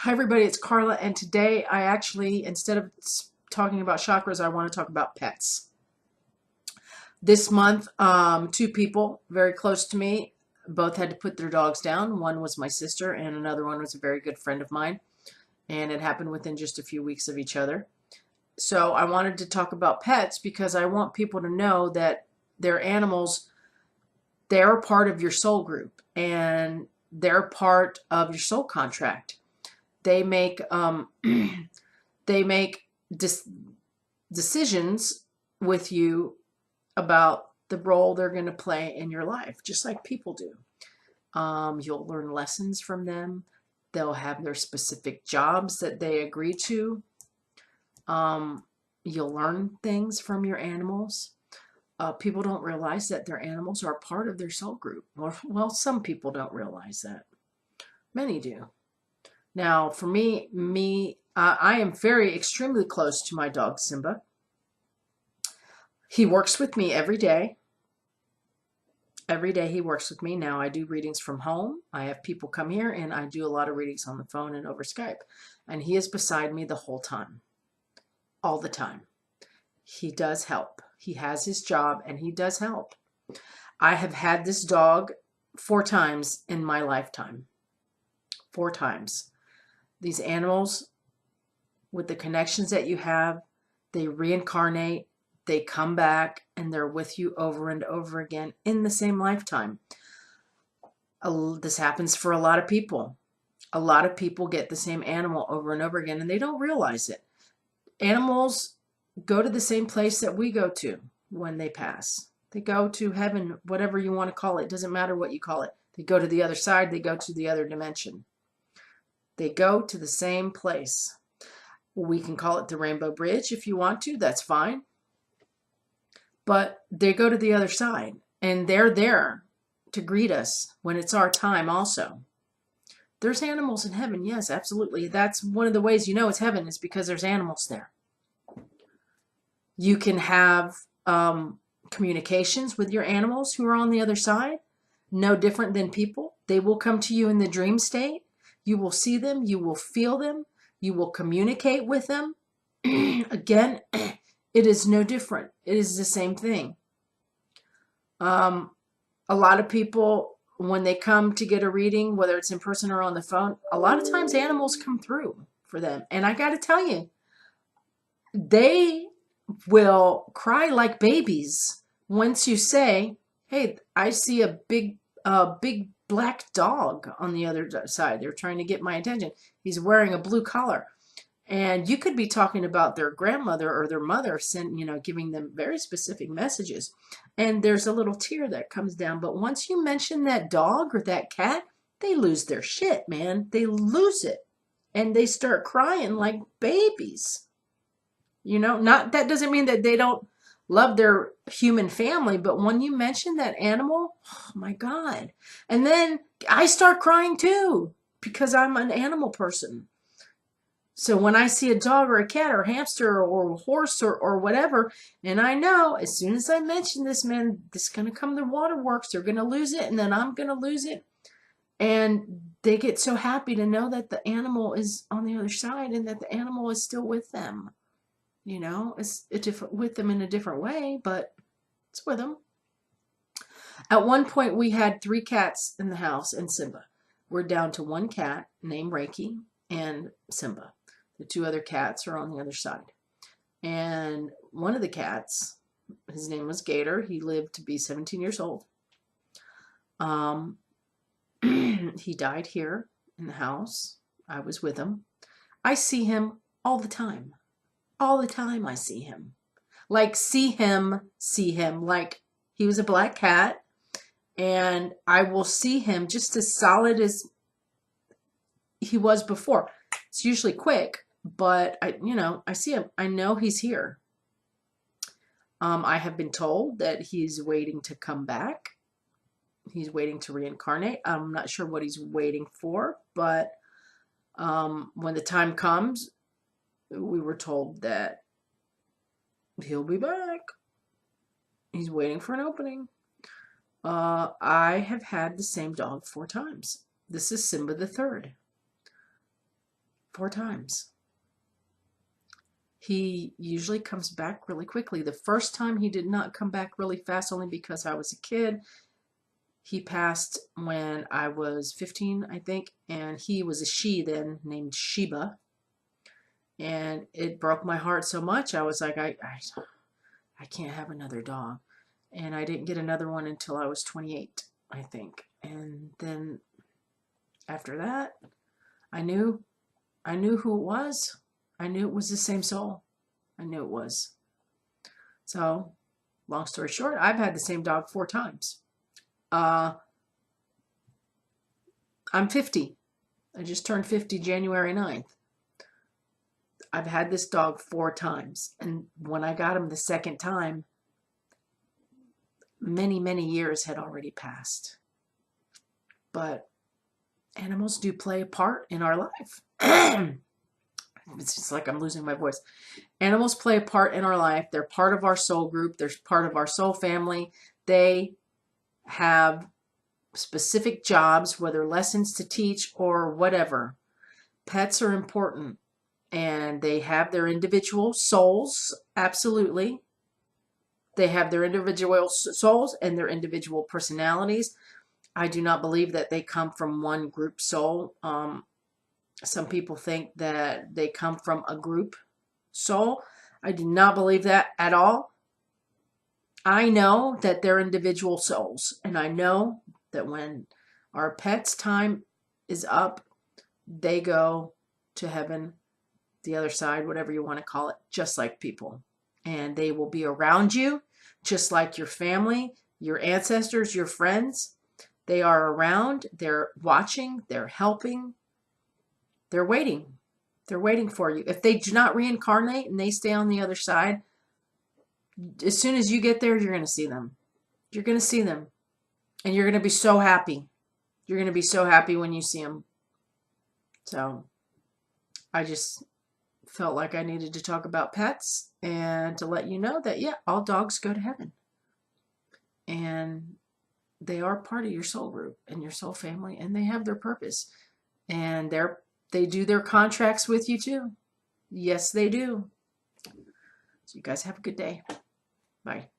Hi everybody, it's Karla, and today I actually, instead of talking about chakras, I want to talk about pets. This month, two people very close to me both had to put their dogs down. One was my sister and another one was a very good friend of mine, and it happened within just a few weeks of each other. So I wanted to talk about pets because I want people to know that their animals, they're a part of your soul group and they're part of your soul contract. They make they make decisions with you about the role they're going to play in your life, just like people do. You'll learn lessons from them. They'll have their specific jobs that they agree to. You'll learn things from your animals. People don't realize that their animals are part of their soul group. Well, some people don't realize that. Many do. Now, for me, I am very extremely close to my dog Simba. He works with me every day. Every day he works with me. Now I do readings from home. I have people come here and I do a lot of readings on the phone and over Skype. And he is beside me the whole time. All the time. He does help. He has his job and he does help. I have had this dog 4 times in my lifetime. 4 times. These animals, with the connections that you have, they reincarnate. They come back and they're with you over and over again in the same lifetime. This happens for a lot of people. A lot of people get the same animal over and over again and they don't realize it. Animals go to the same place that we go to when they pass. They go to heaven, whatever you want to call it. It doesn't matter what you call it. They go to the other side. They go to the other dimension. They go to the same place. We can call it the Rainbow Bridge if you want to. That's fine. But they go to the other side, and they're there to greet us when it's our time also. There's animals in heaven, yes, absolutely. That's one of the ways you know it's heaven is because there's animals there. You can have communications with your animals who are on the other side, no different than people. They will come to you in the dream state. You will see them. You will feel them. You will communicate with them. Again, it is no different. It is the same thing. A lot of people, when they come to get a reading, whether it's in person or on the phone, a lot of times animals come through for them. And I got to tell you, they will cry like babies once you say, hey, I see a big black dog on the other side. They're trying to get my attention. He's wearing a blue collar. And you could be talking about their grandmother or their mother, giving them very specific messages. And there's a little tear that comes down. But once you mention that dog or that cat, they lose their shit, man. They lose it. And they start crying like babies. Not that doesn't mean that they don't love their human family, but when you mention that animal, oh my God. And then I start crying too because I'm an animal person. So when I see a dog or a cat or a hamster or a horse or whatever, and I know as soon as I mention this, man, this is going to come to waterworks. They're going to lose it, and then I'm going to lose it. And they get so happy to know that the animal is on the other side and that the animal is still with them. It's with them in a different way, but it's with them. At one point, we had 3 cats in the house and Simba. We're down to 1 cat named Reiki and Simba. The 2 other cats are on the other side. And one of the cats, his name was Gator. He lived to be 17 years old. He died here in the house. I was with him. I see him all the time. All the time I see him. Like see him. Like he was a black cat. And I will see him just as solid as he was before. It's usually quick, but I see him. I know he's here. I have been told that he's waiting to come back. He's waiting to reincarnate. I'm not sure what he's waiting for, but when the time comes, we were told that he'll be back. He's waiting for an opening. I have had the same dog 4 times. This is Simba the 3rd. 4 times. He usually comes back really quickly. The first time he did not come back really fast, only because I was a kid. He passed when I was 15, I think, and he was a she then named Sheba. And it broke my heart so much. I was like, I can't have another dog. And I didn't get another one until I was 28, I think. And then after that, I knew who it was. I knew it was the same soul. I knew it was. So, long story short, I've had the same dog 4 times. I'm 50. I just turned 50 January 9th. I've had this dog 4 times. And when I got him the second time, many, many years had already passed. But animals do play a part in our life. It's just like I'm losing my voice. Animals play a part in our life. They're part of our soul group. They're part of our soul family. They have specific jobs, whether lessons to teach or whatever. Pets are important, and they have their individual souls. Absolutely. They have their individual souls and their individual personalities. I do not believe that they come from one group soul. Some people think that they come from a group soul. I do not believe that at all. I know that they're individual souls, and I know that when our pet's time is up, they go to heaven, the other side, whatever you want to call it, just like people. And they will be around you, just like your family, your ancestors, your friends. They are around, they're watching, they're helping, they're waiting. They're waiting for you. If they do not reincarnate and they stay on the other side, as soon as you get there, you're going to see them. You're going to see them. And you're going to be so happy. You're going to be so happy when you see them. So I just felt like I needed to talk about pets and to let you know that, yeah, all dogs go to heaven. And they are part of your soul group and your soul family, and they have their purpose. And they do their contracts with you too. Yes, they do. So you guys have a good day. Bye.